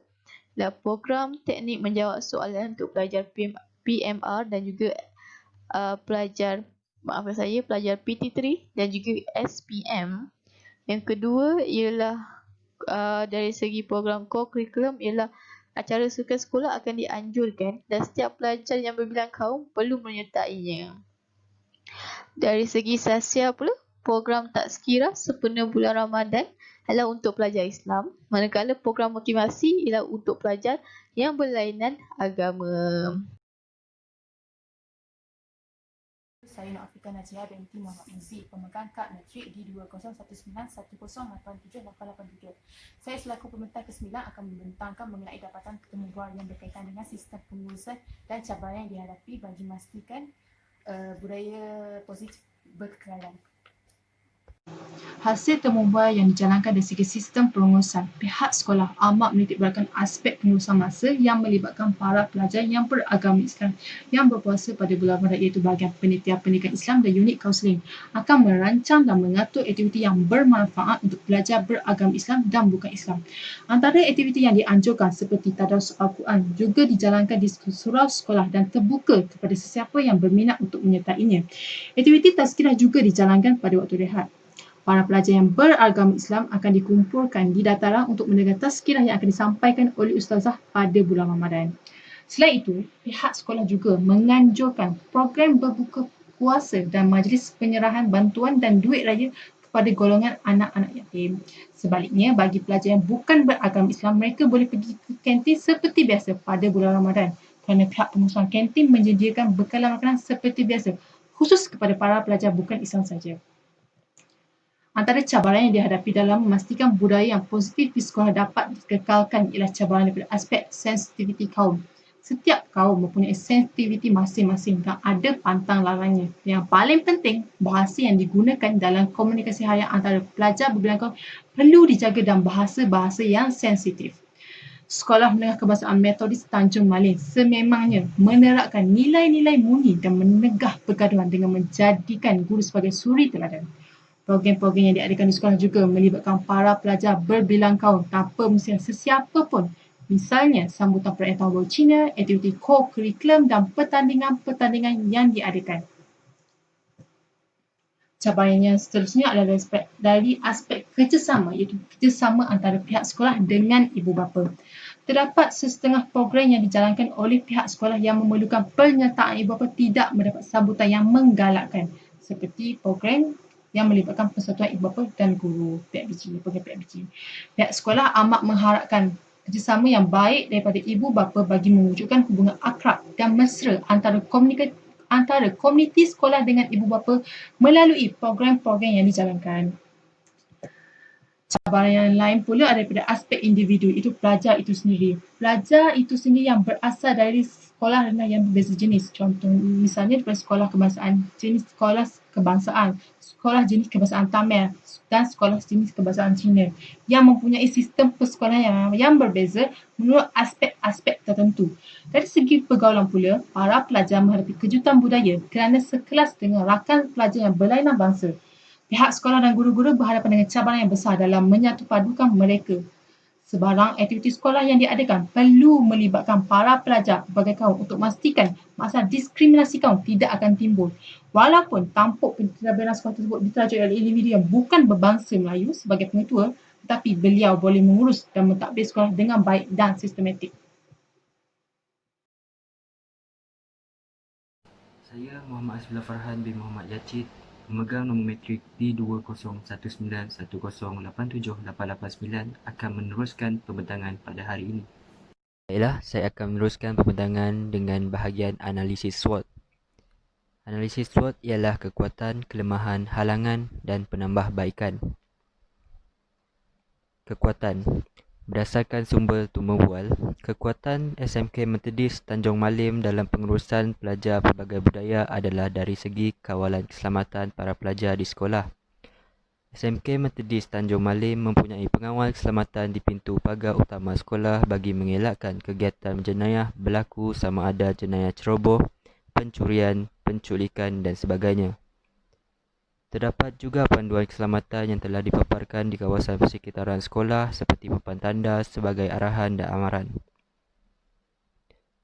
adalah program teknik menjawab soalan untuk pelajar PMR dan juga pelajar PT3 dan juga SPM. Yang kedua ialah dari segi program co-curriculum ialah acara sukan sekolah akan dianjurkan dan setiap pelajar yang berbilang kaum perlu menyertainya. Dari segi sasia pula, program tazkirah sepenuh bulan Ramadan adalah untuk pelajar Islam, manakala program motivasi ialah untuk pelajar yang berlainan agama. Saya Nur Afiqah Najiyah binti Muhammad Muzi, pemegang kad matrik D201910878887. Saya selaku pembentang ke-9 akan membentangkan mengenai dapatan temubual yang berkaitan dengan sistem pengurusan dan cabaran yang dihadapi bagi memastikan budaya positif berkekalan. Hasil temubual yang dijalankan dari segi sistem pengurusan, pihak sekolah amat menitikberatkan aspek pengurusan masa yang melibatkan para pelajar yang beragama Islam yang berpuasa pada bulan Ramadan, iaitu bahagian penitia pendidikan Islam dan unit kaunseling akan merancang dan mengatur aktiviti yang bermanfaat untuk pelajar beragama Islam dan bukan Islam. Antara aktiviti yang dianjurkan seperti tadarus Al-Quran juga dijalankan di surau sekolah dan terbuka kepada sesiapa yang berminat untuk menyertainya. Aktiviti tazkirah juga dijalankan pada waktu rehat. Para pelajar yang beragama Islam akan dikumpulkan di dataran untuk mendengar tazkirah yang akan disampaikan oleh ustazah pada bulan Ramadan. Selain itu, pihak sekolah juga menganjurkan program berbuka puasa dan majlis penyerahan bantuan dan duit raya kepada golongan anak-anak yatim. Sebaliknya, bagi pelajar yang bukan beragama Islam, mereka boleh pergi ke kantin seperti biasa pada bulan Ramadan kerana pihak pengurusan kantin menyediakan bekalan makanan seperti biasa khusus kepada para pelajar bukan Islam saja. Antara cabaran yang dihadapi dalam memastikan budaya yang positif di sekolah dapat dikekalkan ialah cabaran daripada aspek sensitiviti kaum. Setiap kaum mempunyai sensitiviti masing-masing dan ada pantang larangnya. Yang paling penting, bahasa yang digunakan dalam komunikasi harian antara pelajar berbilang kaum perlu dijaga dalam bahasa-bahasa yang sensitif. Sekolah Menengah Kebangsaan Metodis Tanjung Malin sememangnya menerapkan nilai-nilai murni dan menegah pergaduhan dengan menjadikan guru sebagai suri teladan. Program-program yang diadakan di sekolah juga melibatkan para pelajar berbilang kaum tanpa mesti sesiapa pun. Misalnya, sambutan perayaan Tahun Baru Cina, aktiviti co-kurikulum dan pertandingan-pertandingan yang diadakan. Cabaran yang seterusnya adalah dari aspek kerjasama, iaitu kerjasama antara pihak sekolah dengan ibu bapa. Terdapat sesetengah program yang dijalankan oleh pihak sekolah yang memerlukan penyertaan ibu bapa tidak mendapat sambutan yang menggalakkan, seperti program yang melibatkan persatuan ibu bapa dan guru program PIBG. Pihak sekolah amat mengharapkan kerjasama yang baik daripada ibu bapa bagi mewujudkan hubungan akrab dan mesra antara komuniti sekolah dengan ibu bapa melalui program-program yang dijalankan. Cabaran yang lain pula ada daripada aspek individu, itu pelajar itu sendiri. Pelajar itu sendiri yang berasal dari sekolah rendah yang berbeza jenis. Contoh misalnya daripada sekolah kebangsaan, jenis sekolah jenis kebangsaan Tamil dan sekolah jenis kebangsaan Cina yang mempunyai sistem persekolahan yang berbeza menurut aspek-aspek tertentu. Dari segi pergaulan pula, para pelajar menghadapi kejutan budaya kerana sekelas dengan rakan pelajar yang berlainan bangsa. Pihak sekolah dan guru-guru berhadapan dengan cabaran yang besar dalam menyatupadukan mereka. Sebarang aktiviti sekolah yang diadakan perlu melibatkan para pelajar berbagai kaum untuk memastikan masalah diskriminasi kaum tidak akan timbul. Walaupun tampuk pentadbiran sekolah tersebut diterajui oleh individu yang bukan berbangsa Melayu sebagai pengetua, tetapi beliau boleh mengurus dan mentadbir sekolah dengan baik dan sistematik. Saya Muhammad Asbullah Farhan bin Muhammad Yacid, pemegang nombor matrik D201910878889 akan meneruskan pembentangan pada hari ini. Baiklah, saya akan meneruskan pembentangan dengan bahagian analisis SWOT. Analisis SWOT ialah kekuatan, kelemahan, halangan dan penambahbaikan. Kekuatan. Berdasarkan sumber tumbuh-bual, kekuatan SMK Metodis Tanjung Malim dalam pengurusan pelajar pelbagai budaya adalah dari segi kawalan keselamatan para pelajar di sekolah. SMK Metodis Tanjung Malim mempunyai pengawal keselamatan di pintu pagar utama sekolah bagi mengelakkan kegiatan jenayah berlaku sama ada jenayah ceroboh, pencurian, penculikan dan sebagainya. Terdapat juga panduan keselamatan yang telah dipaparkan di kawasan persekitaran sekolah seperti papan tanda sebagai arahan dan amaran.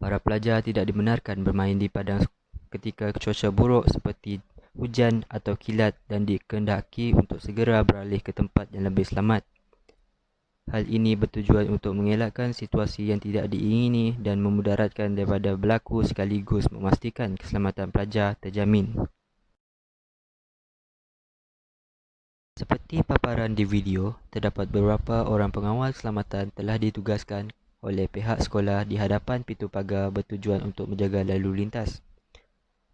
Para pelajar tidak dibenarkan bermain di padang ketika cuaca buruk seperti hujan atau kilat dan dikehendaki untuk segera beralih ke tempat yang lebih selamat. Hal ini bertujuan untuk mengelakkan situasi yang tidak diingini dan memudaratkan daripada berlaku sekaligus memastikan keselamatan pelajar terjamin. Seperti paparan di video, terdapat beberapa orang pengawal keselamatan telah ditugaskan oleh pihak sekolah di hadapan pintu pagar bertujuan untuk menjaga lalu lintas.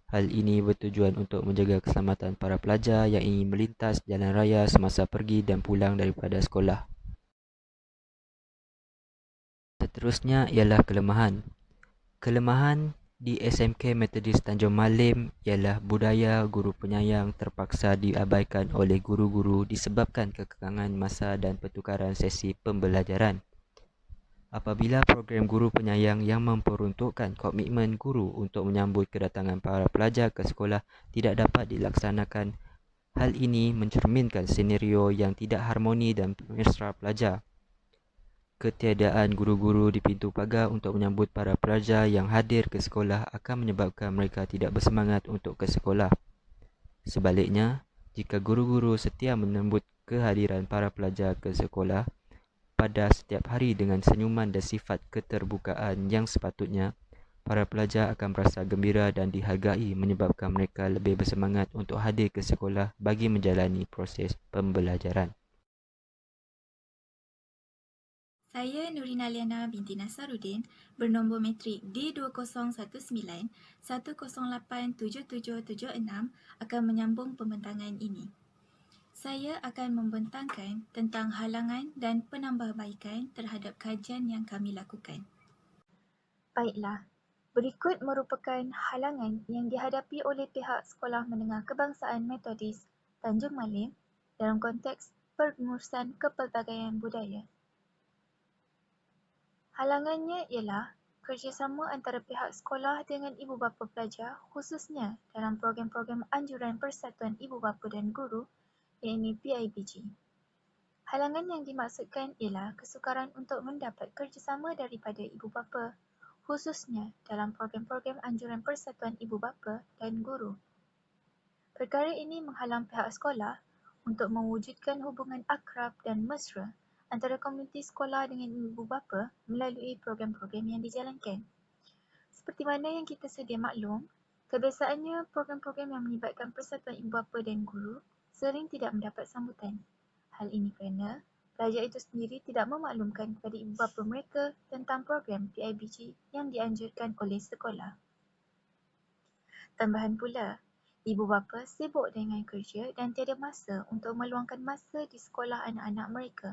Hal ini bertujuan untuk menjaga keselamatan para pelajar yang ingin melintas jalan raya semasa pergi dan pulang daripada sekolah. Seterusnya ialah kelemahan. Kelemahan Di SMK Metodis Tanjung Malim ialah budaya guru penyayang terpaksa diabaikan oleh guru-guru disebabkan kekangan masa dan pertukaran sesi pembelajaran. Apabila program guru penyayang yang memperuntukkan komitmen guru untuk menyambut kedatangan para pelajar ke sekolah tidak dapat dilaksanakan, hal ini mencerminkan senario yang tidak harmoni dan mesra pelajar. Ketiadaan guru-guru di pintu pagar untuk menyambut para pelajar yang hadir ke sekolah akan menyebabkan mereka tidak bersemangat untuk ke sekolah. Sebaliknya, jika guru-guru setia menyambut kehadiran para pelajar ke sekolah pada setiap hari dengan senyuman dan sifat keterbukaan yang sepatutnya, para pelajar akan merasa gembira dan dihargai menyebabkan mereka lebih bersemangat untuk hadir ke sekolah bagi menjalani proses pembelajaran. Saya Nurina Liana binti Nasaruddin, bernombor matrik D2019-1087776 akan menyambung pembentangan ini. Saya akan membentangkan tentang halangan dan penambahbaikan terhadap kajian yang kami lakukan. Baiklah, berikut merupakan halangan yang dihadapi oleh pihak Sekolah Menengah Kebangsaan Metodis Tanjung Malim dalam konteks pengurusan kepelbagaian budaya. Halangannya ialah kerjasama antara pihak sekolah dengan ibu bapa pelajar khususnya dalam program-program anjuran Persatuan Ibu Bapa dan Guru iaitu PIBG. Halangan yang dimaksudkan ialah kesukaran untuk mendapat kerjasama daripada ibu bapa khususnya dalam program-program anjuran Persatuan Ibu Bapa dan Guru. Perkara ini menghalang pihak sekolah untuk mewujudkan hubungan akrab dan mesra antara komuniti sekolah dengan ibu bapa melalui program-program yang dijalankan. Seperti mana yang kita sedia maklum, kebiasaannya program-program yang melibatkan Persatuan Ibu Bapa dan Guru sering tidak mendapat sambutan. Hal ini kerana pelajar itu sendiri tidak memaklumkan kepada ibu bapa mereka tentang program PIBG yang dianjurkan oleh sekolah. Tambahan pula, ibu bapa sibuk dengan kerja dan tiada masa untuk meluangkan masa di sekolah anak-anak mereka.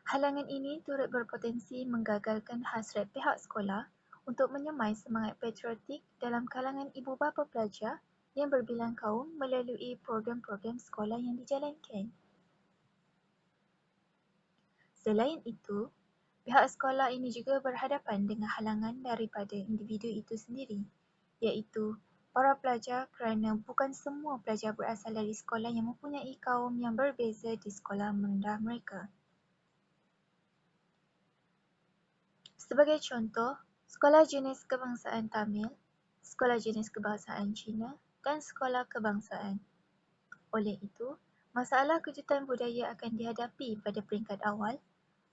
Halangan ini turut berpotensi menggagalkan hasrat pihak sekolah untuk menyemai semangat patriotik dalam kalangan ibu bapa pelajar yang berbilang kaum melalui program-program sekolah yang dijalankan. Selain itu, pihak sekolah ini juga berhadapan dengan halangan daripada individu itu sendiri, iaitu para pelajar kerana bukan semua pelajar berasal dari sekolah yang mempunyai kaum yang berbeza di sekolah merendah mereka. Sebagai contoh, Sekolah Jenis Kebangsaan Tamil, Sekolah Jenis Kebangsaan Cina dan Sekolah Kebangsaan. Oleh itu, masalah kejutan budaya akan dihadapi pada peringkat awal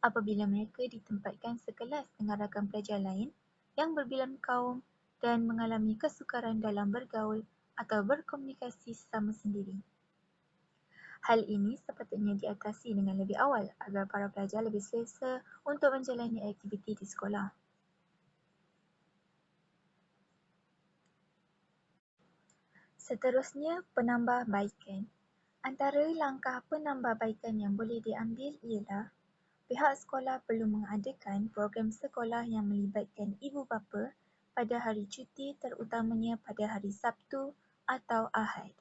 apabila mereka ditempatkan sekelas dengan rakan pelajar lain yang berbilang kaum dan mengalami kesukaran dalam bergaul atau berkomunikasi sesama sendiri. Hal ini sepatutnya diatasi dengan lebih awal agar para pelajar lebih selesa untuk menjalani aktiviti di sekolah. Seterusnya, penambahbaikan. Antara langkah penambahbaikan yang boleh diambil ialah pihak sekolah perlu mengadakan program sekolah yang melibatkan ibu bapa pada hari cuti terutamanya pada hari Sabtu atau Ahad.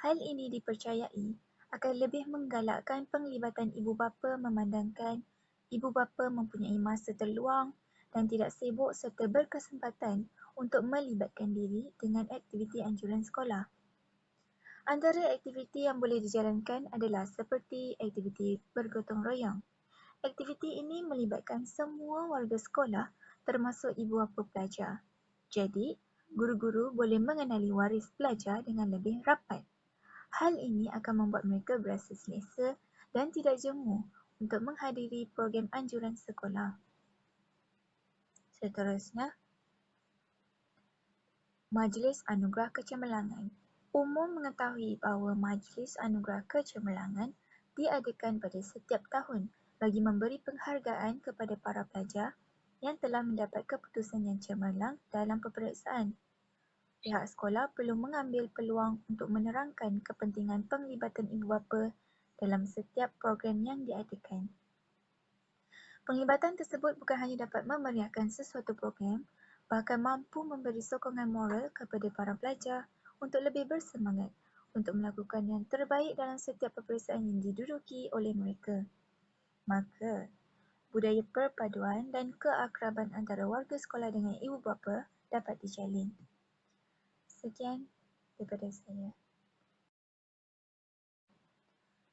Hal ini dipercayai akan lebih menggalakkan penglibatan ibu bapa memandangkan ibu bapa mempunyai masa terluang dan tidak sibuk serta berkesempatan untuk melibatkan diri dengan aktiviti anjuran sekolah. Antara aktiviti yang boleh dijalankan adalah seperti aktiviti bergotong royong. Aktiviti ini melibatkan semua warga sekolah termasuk ibu bapa pelajar. Jadi, guru-guru boleh mengenali waris pelajar dengan lebih rapat. Hal ini akan membuat mereka berasa selesa dan tidak jemu untuk menghadiri program anjuran sekolah. Seterusnya, Majlis Anugerah Kecemerlangan. Umum mengetahui bahawa Majlis Anugerah Kecemerlangan diadakan pada setiap tahun bagi memberi penghargaan kepada para pelajar yang telah mendapat keputusan yang cemerlang dalam peperiksaan. Pihak sekolah perlu mengambil peluang untuk menerangkan kepentingan penglibatan ibu bapa dalam setiap program yang diadakan. Penglibatan tersebut bukan hanya dapat memeriahkan sesuatu program, bahkan mampu memberi sokongan moral kepada para pelajar untuk lebih bersemangat untuk melakukan yang terbaik dalam setiap peperiksaan yang diduduki oleh mereka. Maka, budaya perpaduan dan keakraban antara warga sekolah dengan ibu bapa dapat dijalin. Sekian daripada saya.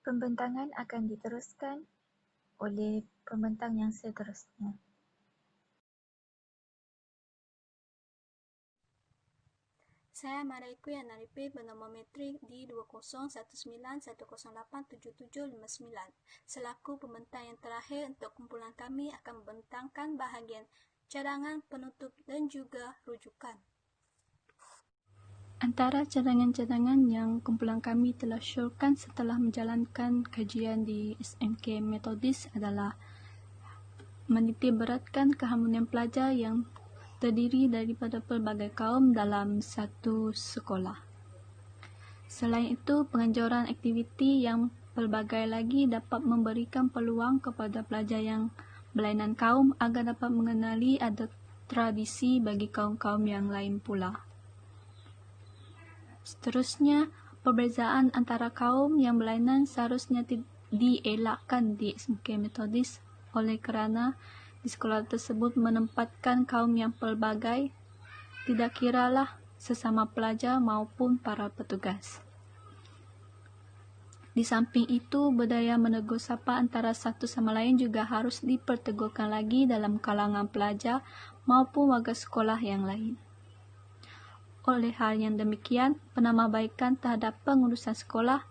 Pembentangan akan diteruskan oleh pembentang yang seterusnya. Saya Maraiku yang Naripe bernama metrik di 201910877759 selaku pembentang yang terakhir untuk kumpulan kami akan membentangkan bahagian cadangan, penutup dan juga rujukan. Antara cadangan-cadangan yang kumpulan kami telah syorkan setelah menjalankan kajian di SMK Metodis adalah menitik beratkan keharmonian pelajar yang terdiri daripada pelbagai kaum dalam satu sekolah. Selain itu, penganjuran aktiviti yang pelbagai lagi dapat memberikan peluang kepada pelajar yang berlainan kaum agar dapat mengenali adat tradisi bagi kaum-kaum yang lain pula. Seterusnya, perbezaan antara kaum yang berlainan seharusnya dielakkan di SMK Metodis oleh kerana di sekolah tersebut menempatkan kaum yang pelbagai, tidak kiralah sesama pelajar maupun para petugas. Di samping itu, budaya menegur sapa antara satu sama lain juga harus diperteguhkan lagi dalam kalangan pelajar maupun warga sekolah yang lain. Oleh hal yang demikian, penambahbaikan terhadap pengurusan sekolah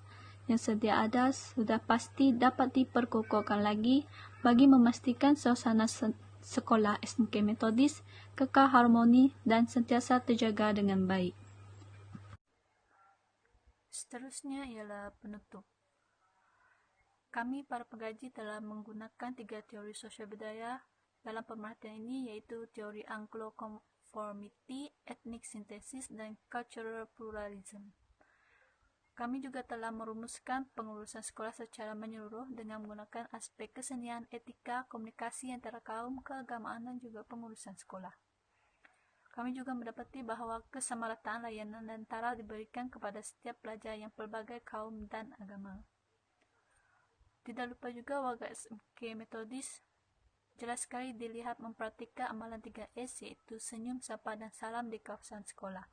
yang sedia ada sudah pasti dapat diperkokohkan lagi bagi memastikan suasana sekolah SMK Metodis kekal harmoni dan sentiasa terjaga dengan baik. Seterusnya ialah penutup. Kami para pengkaji telah menggunakan 3 teori sosial budaya dalam pemerhatian ini, iaitu teori Anglo-conformity, ethnic synthesis dan cultural pluralism. Kami juga telah merumuskan pengurusan sekolah secara menyeluruh dengan menggunakan aspek kesenian, etika, komunikasi antara kaum, keagamaan dan juga pengurusan sekolah. Kami juga mendapati bahawa kesamarataan layanan dan taraf diberikan kepada setiap pelajar yang pelbagai kaum dan agama. Tidak lupa juga warga SMK Metodis jelas sekali dilihat mempraktikkan amalan 3S, iaitu senyum, sapa dan salam di kawasan sekolah.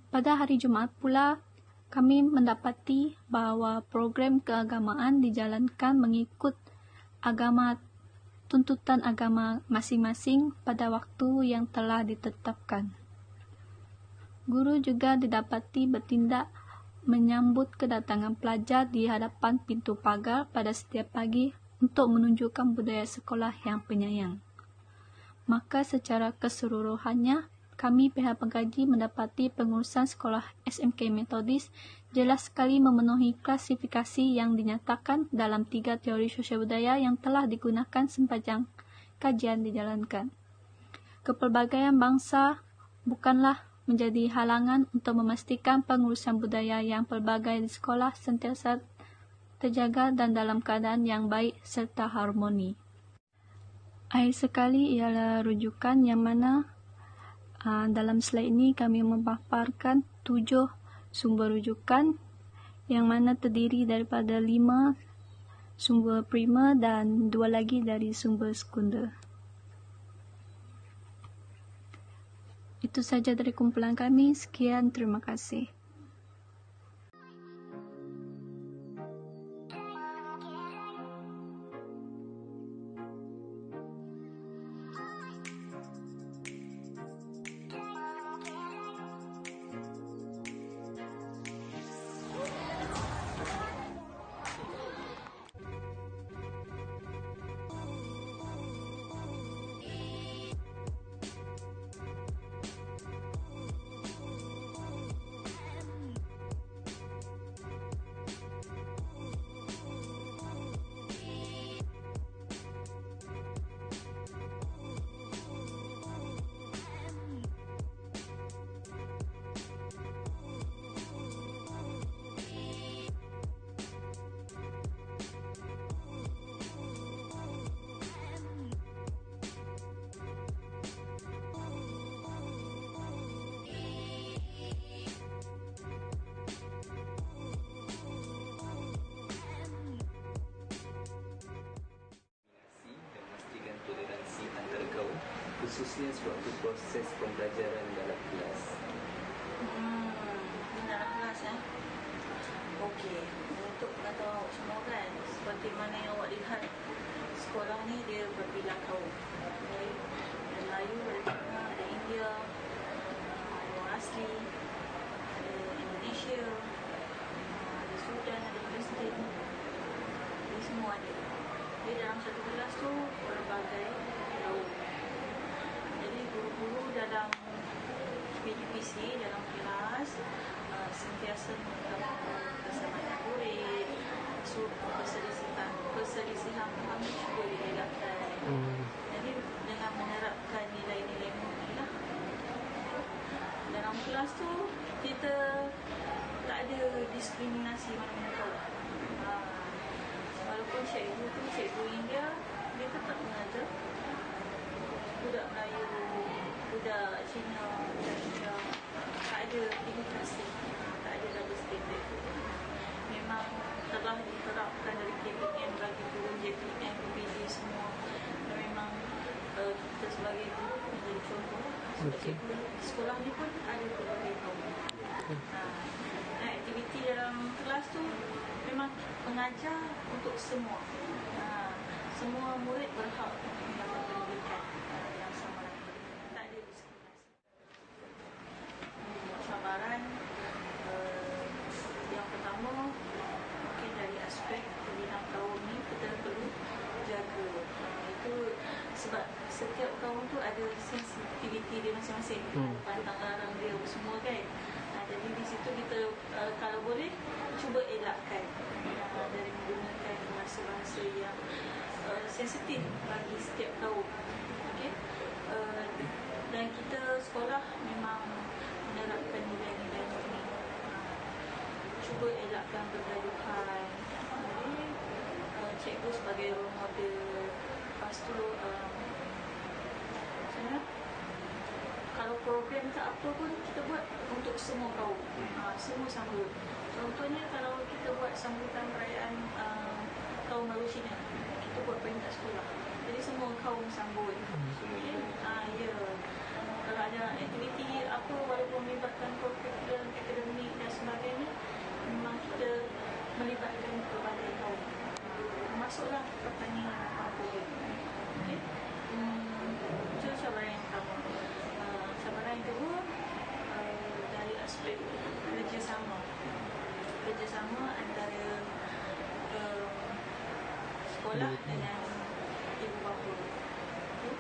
Pada hari Jumaat pula, kami mendapati bahawa program keagamaan dijalankan mengikut agama tuntutan agama masing-masing pada waktu yang telah ditetapkan. Guru juga didapati bertindak menyambut kedatangan pelajar di hadapan pintu pagar pada setiap pagi untuk menunjukkan budaya sekolah yang penyayang. Maka secara keseluruhannya, kami pihak pengkaji mendapati pengurusan sekolah SMK Metodis jelas sekali memenuhi klasifikasi yang dinyatakan dalam 3 teori sosial budaya yang telah digunakan sepanjang kajian dijalankan. Kepelbagaian bangsa bukanlah menjadi halangan untuk memastikan pengurusan budaya yang pelbagai di sekolah sentiasa terjaga dan dalam keadaan yang baik serta harmoni. Akhir sekali ialah rujukan yang mana dalam slide ini kami memaparkan 7 sumber rujukan yang mana terdiri daripada 5 sumber primer dan 2 lagi dari sumber sekunder. Itu saja dari kumpulan kami. Sekian, terima kasih. khususnya sewaktu proses pembelajaran dalam kelas? Dalam kelas Okey, untuk pengetahuan awak semua kan, seperti mana yang awak lihat, sekolah ni dia berbilang kaum. Okay? Ada Melayu, ada Cina, ada India, ada orang asli, ada Indonesia, ada Sudan, ada Palestin. Ini semua ada. Jadi dalam satu kelas tu berbagai kaum. Jadi guru-guru dalam PDPC dalam kelas sentiasa mengutamakan keselamatan murid, perselisihan paham cuba dielakkan. Jadi dengan menerapkan nilai-nilai mulia lah. Dalam kelas tu kita tak ada diskriminasi mana-mana kaum. Walaupun cikgu tu cikgu India, dia tetap mengajar budak Melayu, budak Cina, budak India, tak ada limitasi, tak ada double standard. Memang telah diterapkan dari KPM bagi turun JPM, PPG semua. Dan memang kita sebagai guru menjadi contoh. Cikgu di sekolah ni pun ada pelbagai kaum. Aktiviti dalam kelas tu memang mengajar untuk semua. Semua murid berhak mendapat pendidikan yang sama. Tak ada diskriminasi. Cabaran yang pertama mungkin dari aspek pembinaan kaum ni kita perlu jaga. Itu sebab setiap kaum tu ada sensitiviti dia masing-masing, pantang larang dia semua kan. Jadi di situ kita kalau boleh cuba elakkan dari menggunakan bahasa-bahasa yang sensitif bagi setiap kaum. Okay? Dan kita sekolah memang menerapkan nilai-nilai ni. Cuba elakkan pergaduhan. Cikgu sebagai role model. Lepas tu kalau program tak apa pun kita buat untuk semua kaum. Semua sambut. Contohnya kalau kita buat sambutan perayaan kaum baru Cina, kita buat peringkat sekolah. Jadi semua kaum sambut. Okay? Ya. Kalau ada aktiviti apa walaupun melibatkan curriculum, akademik dan sebagainya, memang kita melibatkan pelbagai kaum. Masuklah pertanian apa-apa. Okay? Itu cabaran yang pertama. Cabaran yang kedua dari aspek kerjasama antara sekolah dengan ibu bapa. Okay.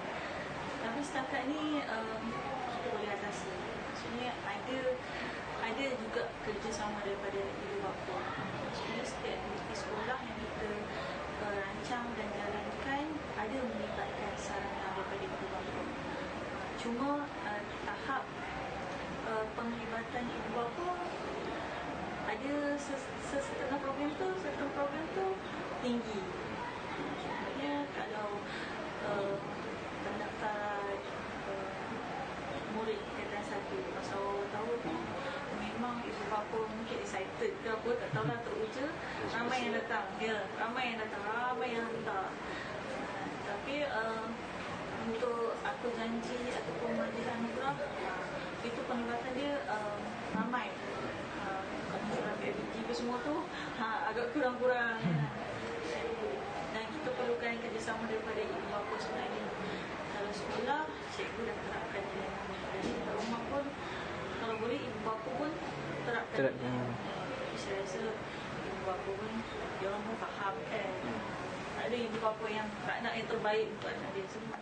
Tapi setakat ni kita boleh atasi. Maksudnya ada juga kerjasama daripada ibu bapa. Maksudnya setiap aktiviti sekolah yang kita rancang dan jalankan ada melibatkan saranan daripada ibu bapa. Cuma tahap penglibatan ibu bapa ada setengah program tu tinggi. Maksudnya kalau pendaftaran murid tingkatan 1 pasal tahu tu memang ibu bapa mungkin excited ke apa, tak tahulah teruja, ramai yang datang, ramai yang hantar. Tapi untuk aku janji ataupun majlis anugerah itu penglibatan dia ramai. Kalau PBG ke semua tu agak kurang-kurang. Dan kita perlukan kerjasama daripada ibu bapa sebenarnya. Kalau sekolah, cikgu dah terapkan nilai-nilai. Di rumah pun kalau boleh ibu bapa pun terapkan. Saya rasa ibu bapa pun dia orang pun faham kan. Ada ibu bapa yang tak nak yang terbaik untuk anak dia semua.